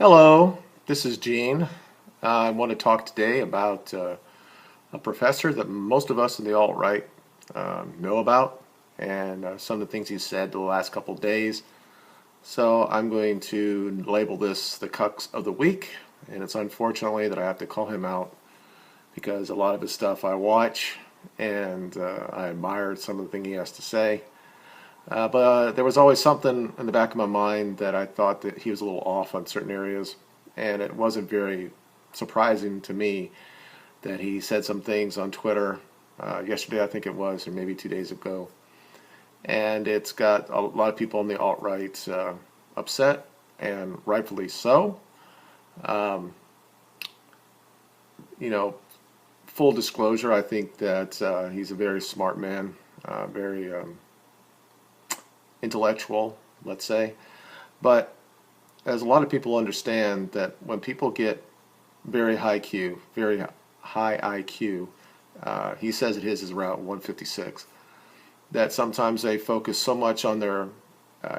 Hello, this is Gene. I want to talk today about a professor that most of us in the alt-right know about and some of the things he's said the last couple of days. So I'm going to label this the Cucks of the Week, and it's unfortunately that I have to call him out because a lot of his stuff I watch and I admire some of the things he has to say. But there was always something in the back of my mind that I thought that he was a little off on certain areas, and it wasn't very surprising to me that he said some things on Twitter yesterday, I think it was, or maybe 2 days ago, and it's got a lot of people on the alt-right upset, and rightfully so. Um, you know, full disclosure, I think that he's a very smart man, very intellectual, let's say. But as a lot of people understand that when people get very high IQ, he says that his is around 156, that sometimes they focus so much on their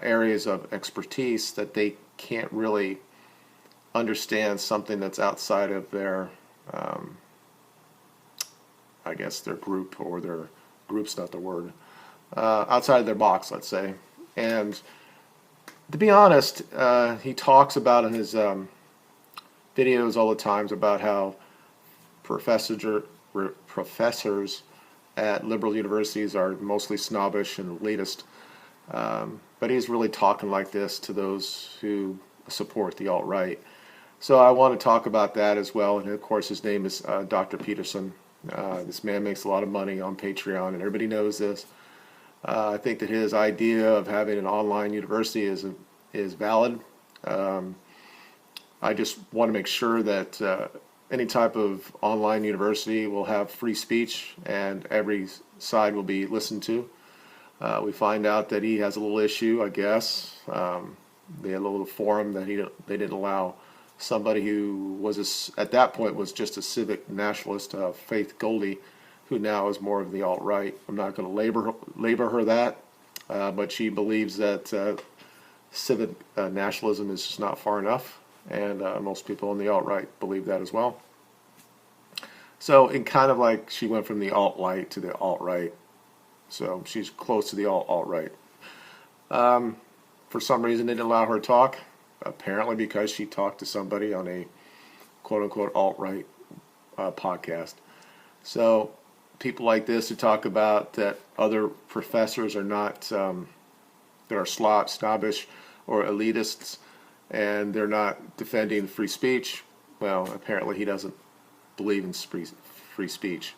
areas of expertise that they can't really understand something that's outside of their, um, I guess, their group, or their group's not the word, outside of their box, let's say. And to be honest, he talks about in his videos all the times about how professors at liberal universities are mostly snobbish and elitist. But he's really talking like this to those who support the alt-right. So I want to talk about that as well. And of course, his name is Dr. Peterson. This man makes a lot of money on Patreon, and everybody knows this. I think that his idea of having an online university is valid. I just want to make sure that any type of online university will have free speech and every side will be listened to. We find out that he has a little issue, I guess. They had a little forum that they didn't allow somebody who was at that point was just a civic nationalist, Faith Goldie, who now is more of the alt-right. I'm not going to labor her that, but she believes that civic nationalism is just not far enough, and most people in the alt-right believe that as well. So it kind of like she went from the alt-right to the alt-right, so she's close to the alt-right. For some reason they didn't allow her to talk, apparently because she talked to somebody on a quote-unquote alt-right podcast. So people like this who talk about that other professors are not, that are snobbish or elitists, and they're not defending free speech. Well, apparently he doesn't believe in free speech.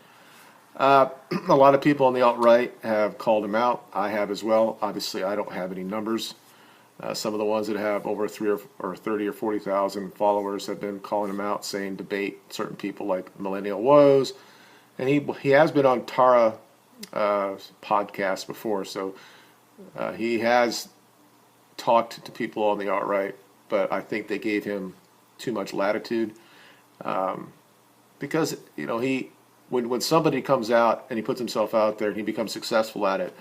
A lot of people on the alt-right have called him out. I have as well. Obviously, I don't have any numbers. Some of the ones that have over 30 or 40,000 followers have been calling him out, saying debate certain people like Millennial Woes. And he has been on Tara podcast before, so he has talked to people on the alt-right, but I think they gave him too much latitude, because when somebody comes out and he puts himself out there and he becomes successful at it,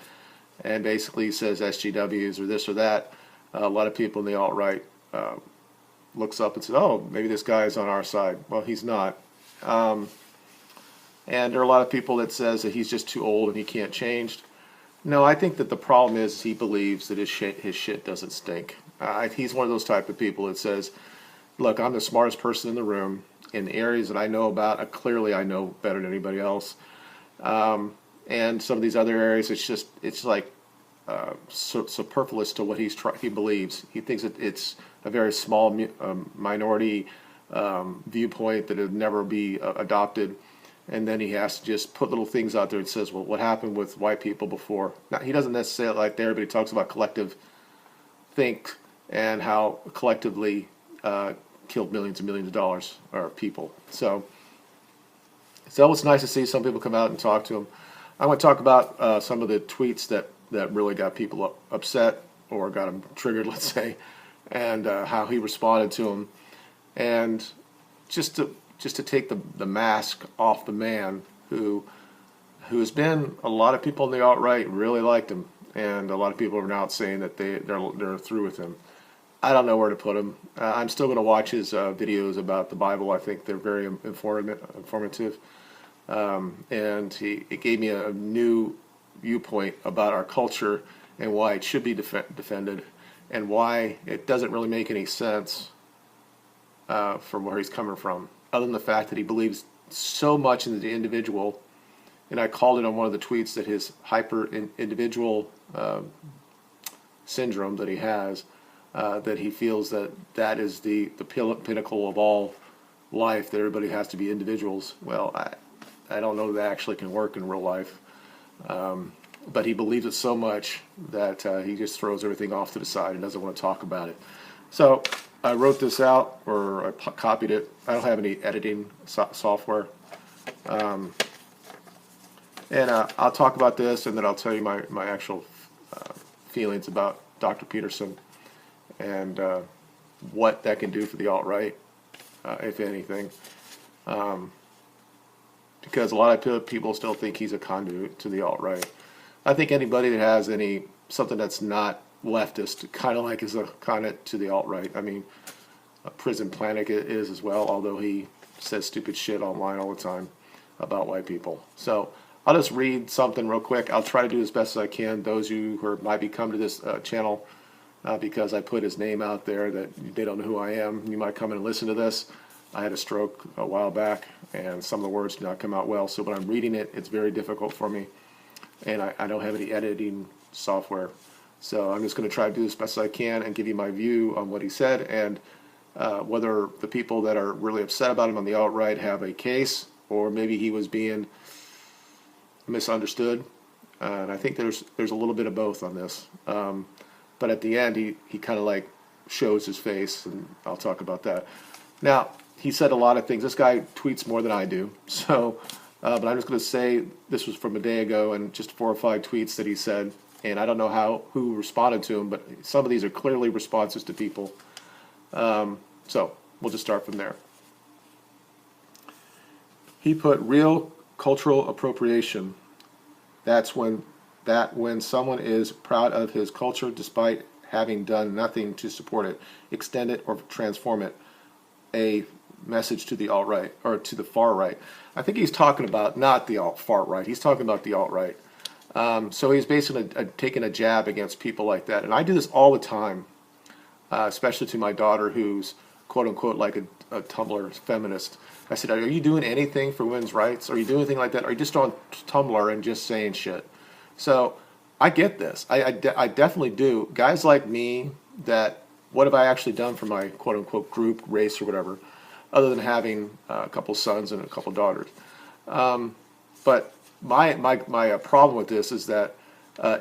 and basically says SGWs or this or that, a lot of people in the alt-right looks up and says, "Oh, maybe this guy is on our side." Well, he's not. And there are a lot of people that says that he's just too old and he can't change. No, I think that the problem is he believes that his shit doesn't stink. He's one of those type of people that says, "Look, I'm the smartest person in the room. In the areas that I know about, clearly I know better than anybody else. And some of these other areas, it's like superfluous to what he believes. He thinks that it's a very small minority viewpoint that would never be adopted." And then he has to just put little things out there and says, "Well, what happened with white people before?" Now, he doesn't necessarily like there, but he talks about collective think and how collectively killed millions and millions of dollars or people. So it's nice to see some people come out and talk to him. I want to talk about some of the tweets that really got people upset or got them triggered, let's say, and how he responded to them. And just to take the mask off the man who has been, a lot of people in the alt-right really liked him, and a lot of people are now saying that they're through with him. I don't know where to put him. I'm still going to watch his videos about the Bible. I think they're very informative. And it gave me a new viewpoint about our culture and why it should be defended, and why it doesn't really make any sense from where he's coming from, other than the fact that he believes so much in the individual. And I called it on one of the tweets that his hyper individual syndrome that he has, that he feels that is the pinnacle of all life, that everybody has to be individuals. Well, I don't know that actually can work in real life. But he believes it so much that he just throws everything off to the side and doesn't want to talk about it. So I wrote this out, or I copied it. I don't have any editing software. And I'll talk about this, and then I'll tell you my actual feelings about Dr. Peterson and what that can do for the alt-right, if anything. Because a lot of people still think he's a conduit to the alt-right. I think anybody that has something that's not leftist kind of like is a conduit to the alt-right. I mean, Prison Planet is as well, although he says stupid shit online all the time about white people. So I'll just read something real quick. I'll try to do as best as I can. Those of you who might be coming to this channel because I put his name out there, that they don't know who I am, you might come in and listen to this. I had a stroke a while back, and some of the words do not come out well. So when I'm reading it, it's very difficult for me. And I don't have any editing software. So I'm just going to try to do as best as I can and give you my view on what he said, and whether the people that are really upset about him on the alt-right have a case, or maybe he was being misunderstood. And I think there's a little bit of both on this. But at the end, he kind of like shows his face, and I'll talk about that. Now, he said a lot of things. This guy tweets more than I do. So, but I'm just going to say this was from a day ago, and just 4 or 5 tweets that he said. And I don't know who responded to him, but some of these are clearly responses to people. So we'll just start from there. He put real cultural appropriation. That's when someone is proud of his culture despite having done nothing to support it, extend it, or transform it. A message to the alt-right, or to the far right. I think he's talking about not the far right. He's talking about the alt-right. So he's basically taking a jab against people like that. And I do this all the time, especially to my daughter, who's quote-unquote like a Tumblr feminist. I said, are you doing anything for women's rights? Are you doing anything like that? Are you just on Tumblr and just saying shit? So I get this. I definitely do. Guys like me, what have I actually done for my quote-unquote group, race, or whatever, other than having a couple sons and a couple daughters? But my problem with this is that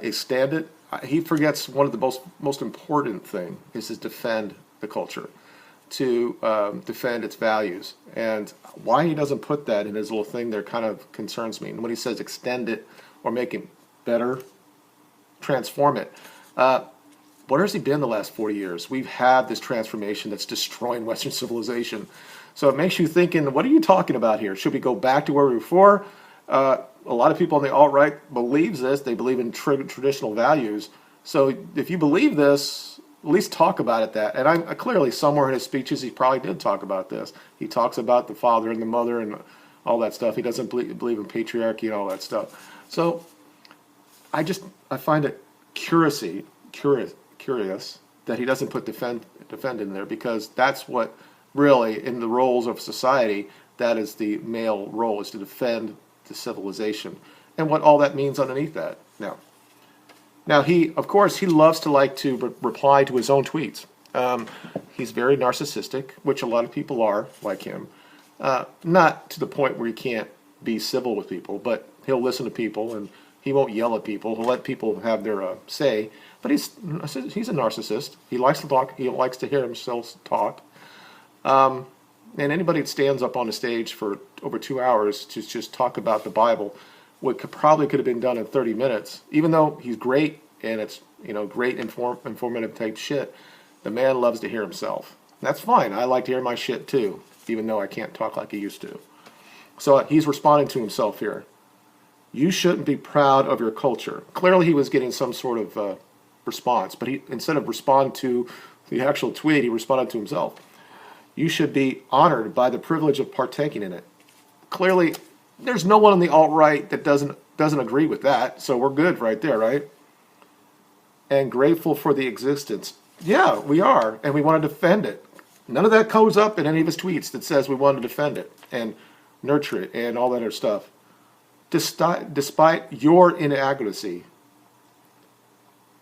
extend it. He forgets one of the most important thing is to defend the culture, to defend its values. And why he doesn't put that in his little thing there kind of concerns me. And when he says extend it or make it better, transform it. Where has he been the last 40 years? We've had this transformation that's destroying Western civilization. So it makes you thinking, what are you talking about here? Should we go back to where we were before? A lot of people on the alt-right believes this. They believe in traditional values. So if you believe this, at least talk about it. And I'm clearly somewhere in his speeches he probably did talk about this. He talks about the father and the mother and all that stuff. He doesn't believe in patriarchy and all that stuff. So I find it curious that he doesn't put defend in there, because that's what really, in the roles of society, that is the male role, is to defend the civilization, and what all that means underneath that. Now he, of course, he loves to reply to his own tweets. He's very narcissistic, which a lot of people are like him. Not to the point where he can't be civil with people, but he'll listen to people and he won't yell at people. He'll let people have their say. But he's a narcissist. He likes to talk. He likes to hear himself talk. And anybody that stands up on a stage for over 2 hours to just talk about the Bible, what probably could have been done in 30 minutes, even though he's great and it's great informative type shit, the man loves to hear himself. That's fine. I like to hear my shit too, even though I can't talk like I used to. So he's responding to himself here. You shouldn't be proud of your culture. Clearly he was getting some sort of response, but instead of respond to the actual tweet, he responded to himself. You should be honored by the privilege of partaking in it. Clearly, there's no one on the alt-right that doesn't agree with that, so we're good right there, right? And grateful for the existence. Yeah, we are, and we want to defend it. None of that comes up in any of his tweets that says we want to defend it and nurture it and all that other stuff. Despite your inadequacy,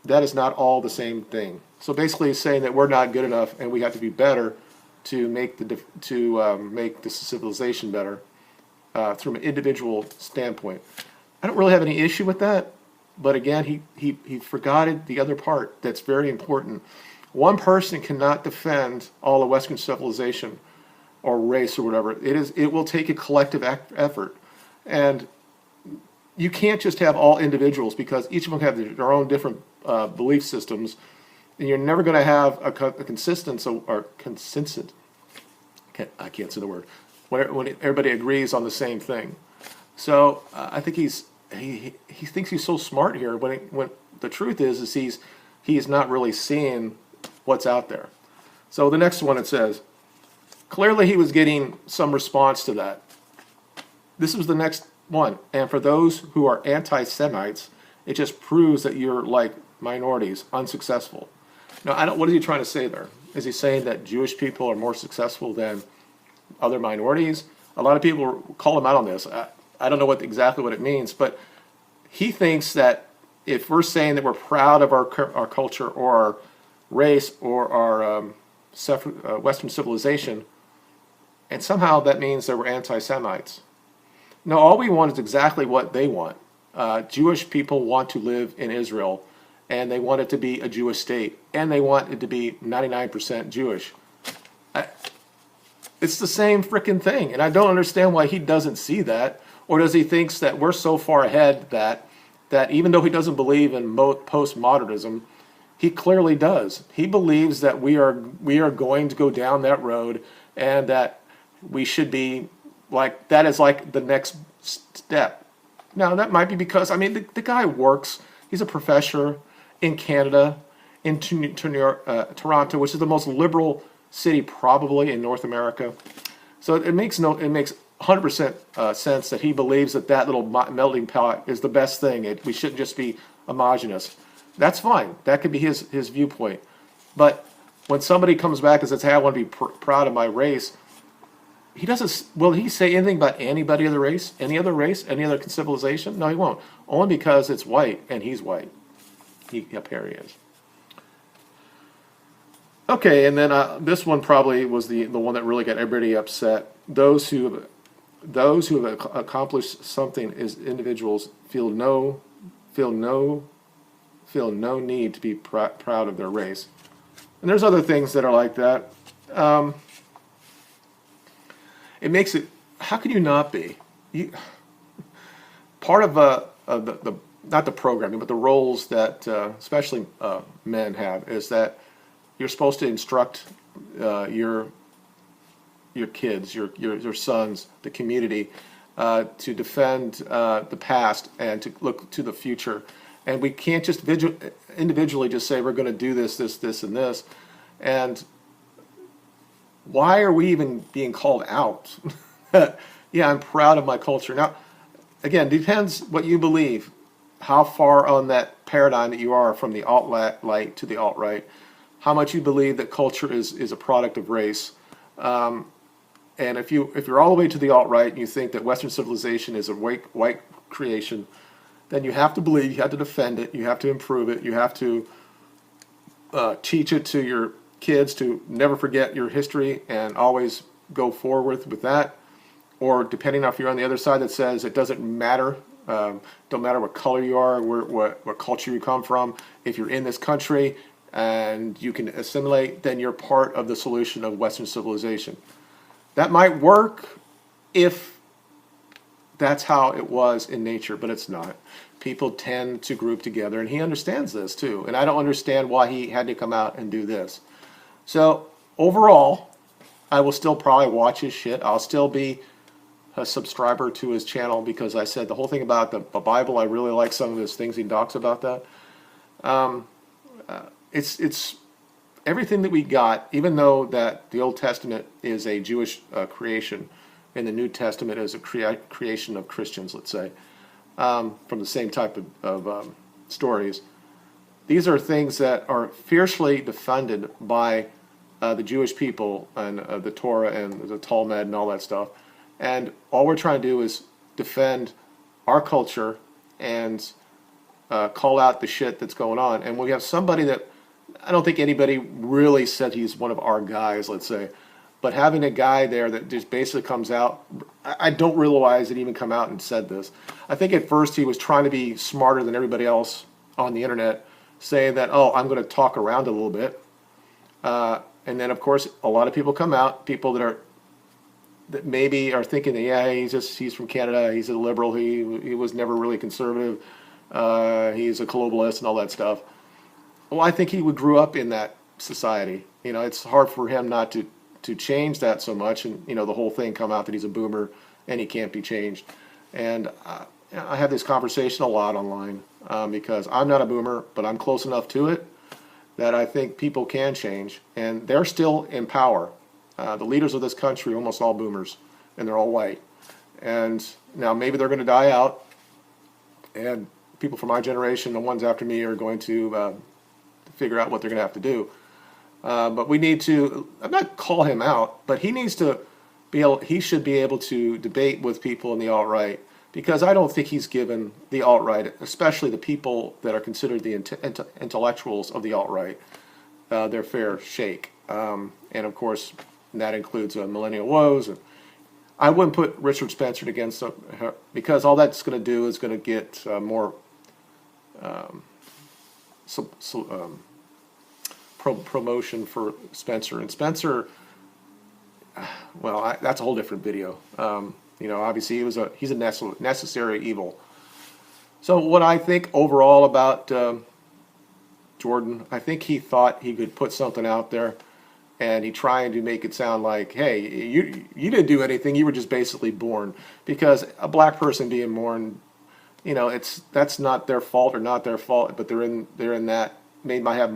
that is not all the same thing. So basically, he's saying that we're not good enough and we have to be better to make the civilization better from an individual standpoint. I don't really have any issue with that, but again, he forgot the other part that's very important. One person cannot defend all of Western civilization or race or whatever. It will take a collective effort, and you can't just have all individuals because each of them have their own different belief systems, and you're never going to have a consistent. I can't say the word when everybody agrees on the same thing. So I think he thinks he's so smart here when the truth is he's not really seeing what's out there. So the next one, it says, clearly he was getting some response to that. This was the next one. And for those who are anti-Semites, it just proves that you're like minorities, unsuccessful. Now, what is he trying to say there? Is he saying that Jewish people are more successful than other minorities? A lot of people call him out on this. I don't know exactly what it means, but he thinks that if we're saying that we're proud of our culture or our race or our Western civilization, and somehow that means that we're anti-Semites. No, all we want is exactly what they want. Jewish people want to live in Israel, and they want it to be a Jewish state, and they want it to be 99% Jewish. It's the same freaking thing, and I don't understand why he doesn't see that, or does he thinks that we're so far ahead that even though he doesn't believe in postmodernism, he clearly does. He believes that we are going to go down that road, and that we should be like, that is like the next step. Now, that might be because, the guy works, he's a professor in Canada, in Toronto, which is the most liberal city probably in North America. So it makes 100% sense that he believes that little melting pot is the best thing. We shouldn't just be homogenous. That's fine. That could be his viewpoint. But when somebody comes back and says, hey, I want to be proud of my race, he doesn't. Will he say anything about anybody other race, any other civilization? No, he won't. Only because it's white and he's white. Up here he is. Okay, and then this one probably was the one that really got everybody upset. Those who have accomplished something as individuals feel no need to be proud of their race. And there's other things that are like that. It makes it. How can you not be? Part of the not the programming, but the roles that especially men have is that you're supposed to instruct your kids, your sons, the community, to defend the past and to look to the future. And we can't just individually just say we're going to do this, and this. And why are we even being called out? Yeah, I'm proud of my culture. Now, again, depends what you believe, how far on that paradigm that you are from the alt-right to the alt-right, how much you believe that culture is a product of race. And if you're all the way to the alt-right and you think that Western civilization is a white creation, then you have to believe, you have to defend it, you have to improve it, you have to teach it to your kids to never forget your history and always go forward with that. Or depending on if you're on the other side that says it doesn't matter, don't matter what color you are, what culture you come from, if you're in this country and you can assimilate, then you're part of the solution of Western civilization. That might work if that's how it was in nature, but it's not. People tend to group together, and he understands this too. And I don't understand why he had to come out and do this. So overall, I will still probably watch his shit. I'll still be a subscriber to his channel because I said the whole thing about the Bible, I really like some of his things he talks about that. It's everything that we got, even though that the Old Testament is a Jewish creation and the New Testament is a creation of Christians, let's say, from the same type of stories. These are things that are fiercely defended by the Jewish people and the Torah and the Talmud and all that stuff. And all we're trying to do is defend our culture and call out the shit that's going on. And we have somebody that I don't think anybody really said he's one of our guys, let's say. But having a guy there that just basically comes out, I don't realize it even come out and said this. I think at first he was trying to be smarter than everybody else on the internet, saying that, oh, I'm going to talk around a little bit. And then, of course, a lot of people come out, people that maybe are thinking that, yeah, he's from Canada, he's a liberal, he was never really conservative, he's a globalist and all that stuff. Well, I think he grew up in that society. You know, it's hard for him not to change that so much, and you know, the whole thing come out that he's a boomer and he can't be changed. And I have this conversation a lot online because I'm not a boomer, but I'm close enough to it that I think people can change, and they're still in power. The leaders of this country are almost all boomers, and they're all white. And now maybe they're going to die out, and people from my generation, the ones after me, are going to figure out what they're going to have to do. But we need to, I'm not call him out, but he needs to he should be able to debate with people in the alt-right, because I don't think he's given the alt-right, especially the people that are considered the intellectuals of the alt-right, their fair shake. And of course, that includes Millennial Woes. And I wouldn't put Richard Spencer against her, because all that's going to do is going to get more promotion for Spencer. And Spencer, well, that's a whole different video. You know, obviously he's a necessary evil. So what I think overall about Jordan, I think he thought he could put something out there, and he tried to make it sound like, hey, you didn't do anything, you were just basically born. Because a black person being born, you know, that's not their fault or not their fault, but they're in that they might have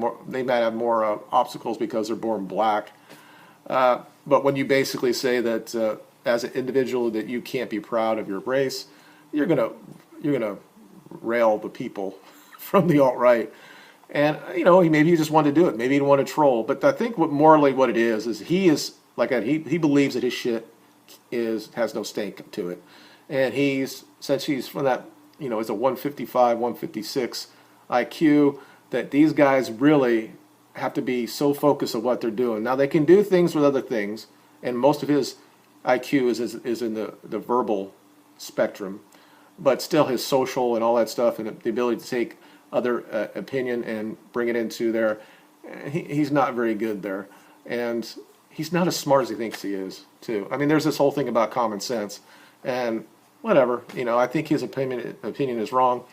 more obstacles because they're born black. But when you basically say that as an individual that you can't be proud of your race, you're gonna rail the people from the alt-right. And you know, maybe he just wanted to do it. Maybe he didn't want to troll. But I think what it is he is like he believes that his shit has no stink to it. And since he's from that, you know, it's a 155, 156 IQ, that these guys really have to be so focused on what they're doing. Now they can do things with other things, and most of his IQ is in the verbal spectrum, but still his social and all that stuff, and the ability to take other opinion and bring it into there, he's not very good there. And he's not as smart as he thinks he is, too. I mean, there's this whole thing about common sense, and whatever, you know, I think his opinion is wrong.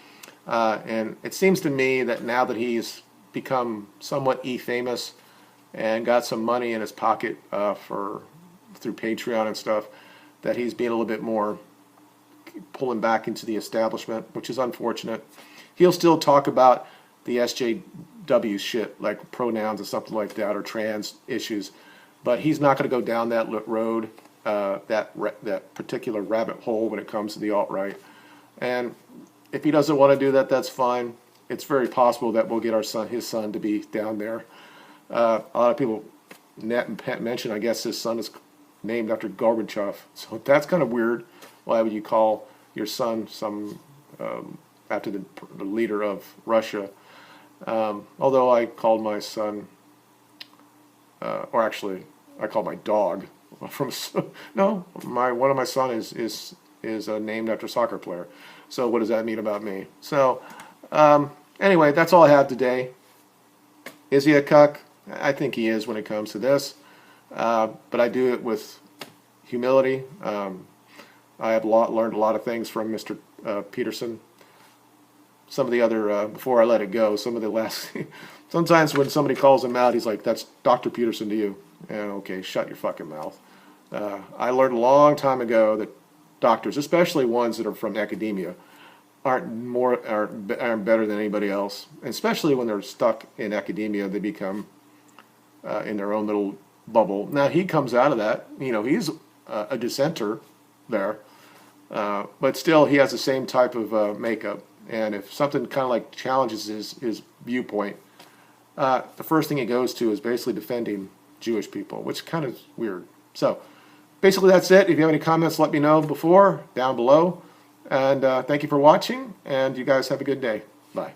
And it seems to me that now that he's become somewhat famous and got some money in his pocket through Patreon and stuff, that he's being a little bit more pulling back into the establishment, which is unfortunate. He'll still talk about the SJW shit, like pronouns and something like that, or trans issues, but he's not going to go down that road, that particular rabbit hole when it comes to the alt-right. And if he doesn't want to do that, that's fine. It's very possible that we'll get his son to be down there. A lot of people mention, I guess his son is named after Gorbachev. So that's kind of weird. Why would you call your son after the leader of Russia? Although I called my son, or actually, I called my dog from. No, one of my son is named after a soccer player. So what does that mean about me? So anyway, that's all I have today. Is he a cuck? I think he is when it comes to this. But I do it with humility. I have learned a lot of things from Mr. Peterson. Some of the other, before I let it go, some of the last, sometimes when somebody calls him out, he's like, that's Dr. Peterson to you. And okay, shut your fucking mouth. I learned a long time ago that doctors, especially ones that are from academia, aren't better than anybody else. And especially when they're stuck in academia, they become in their own little bubble. Now he comes out of that. He's a dissenter there, but still he has the same type of makeup. And if something kind of like challenges his viewpoint, the first thing he goes to is basically defending Jewish people, which kind of is weird. So basically that's it. If you have any comments, let me know down below. And thank you for watching, and you guys have a good day. Bye.